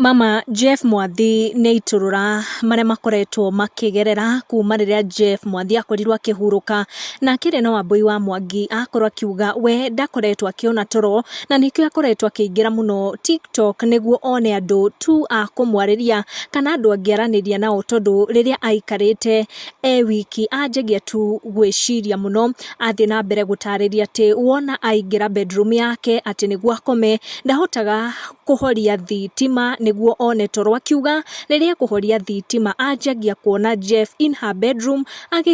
Mama Jeff Mwathi nĩ iturura maria makoretwo makigerera kuma riria Jeff Mwathi akorirwo akihuruka na akiri na Wambui wa Mwangi akorwo akiuga we ndakoretwo akiona toro na nikio akoretwo akiingira muno TikTok niguo one andu tu a kumwariria kana andu angiaraniria nao tondu riria aikarite wiki anjagia tu gwiciria muno athi na mbere gutariria ati wona aingira bedroom yake ati niguo akome ndahotaga kuhoria thitima niguo one toro akiuga riria kuhoria thitima anjagia kuona Jeff in her bedroom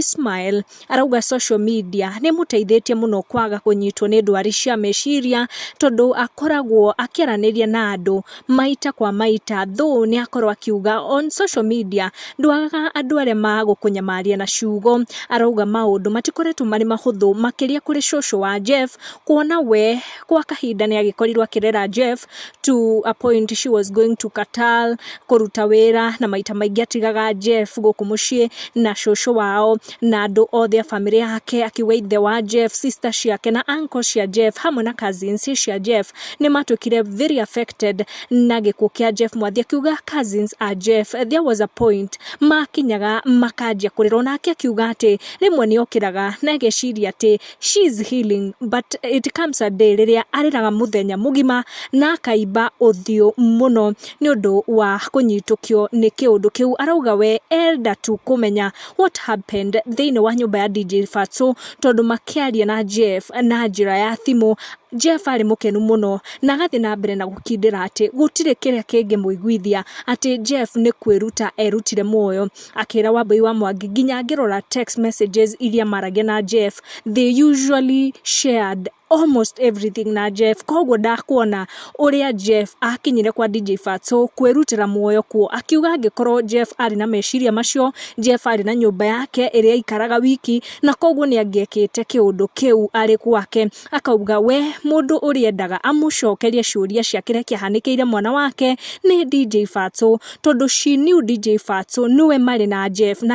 smile arauga social media ni muteithĩtie muno kwaga kunyitwo ni ndwari cia meciria tondu akoragwo akiaraniria na andu maita kwa maita though ni akorwo akiuga on social media ndwagaga andu aria magukunyamaria na ciugo arauga maundu matikoretwo mari mahuthu makiria kuri shosho wa Jeff kuona we kwa kahinda ni agikorirwo akirera Jeff to a point she was going to Katal kuruta wira na maita maingi atigaga Jeff guku mucii na shosho wao na andu othe family yake akiuga ithe wa Jeff sister ciake na uncle cia Jeff hamwe na cousins cia Jeff ni matukire very affected na gikuo kia Jeff Mwathi akiuga cousins a Jeff there was a point makinyaga makanjia kurirwo nake akiuga ati rimwe ni okiraga na ageciria ati she is healing but it comes a day riria ariraga muthenya mugima na akaiba uthio muno ni undu wa kunyitukio ni kiundu kiu arauga we elda tu kumenya what happened thiini wa nyumba ya DJ Fatso tondu makiaria na Jeff na njira ya thimu Jeff ari mukenu muno na agathi na mbere na gukindira ati gutire kiria kingi muiguithia ati Jeff ni kwiruta erutire muoyo akira Wambui wa Mwangi nginya ngirora text messages iria maragia na Jeff they usually shared almost everything na Jeff koguo ndakuona uria Jeff akinyire kwa DJ Fatso kwirutira muoyo kuo akiuga angikorwo Jeff ari na meciria macio Jeff ari na nyumba yake iria ikaraga wiki na koguo ni angiekite kiundu kiu ari kwake akauga we mundu uriendaga amucokerie ciuria cia kiria kiahanikiire mwana wake ni DJ Fatso tondu she knew DJ Fatso niwe mari na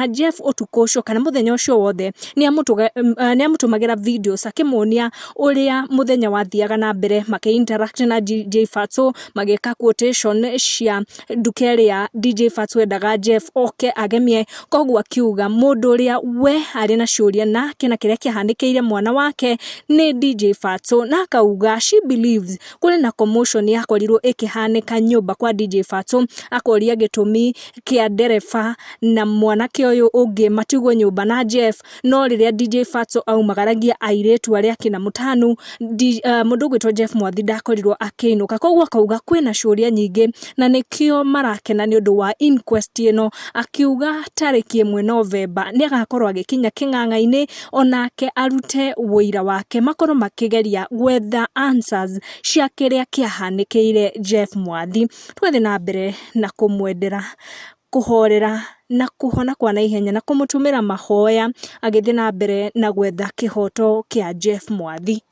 Jeff utukoco kana muthenya ucio wothe ni amutumagira videos akimuonia uria muthenya wathiaga na mbere interact na DJ Fatso mageka quotation cia ndukeria DJ Fatso endaga Jeff agemie koguo akiuga mundu uria we ari na ciuria na kiria kiahanikiire mwana wake ni DJ Fatso na akauga she believes kuri na commotion yakorirwo ikihanika nyumba kwa DJ Fatso akoria gitumi kia nderefa na mwanake uyu ungi matigwo nyumba na Jeff no riria DJ Fatso aumagaragia airetu aria kina mutanu mundu gwitwo Jeff Mwathi ndakorirwo akiinuka koguo akauga kwina ciuria nyingi na nikio marakena ni undu wa inquest ino akiuga tariki 1 November ni agakorwo agikinya king'ang'a-ini onake arute wira wake makorwo makigeria gwetha answers cia kiria kiahanikiire Jeff Mwathi twethi na mbere na kumwendera kuhorera na kuhona kwa naihenya na kumutumira mahoya agithi na mbere na gwetha kihoto kia Jeff Mwathi.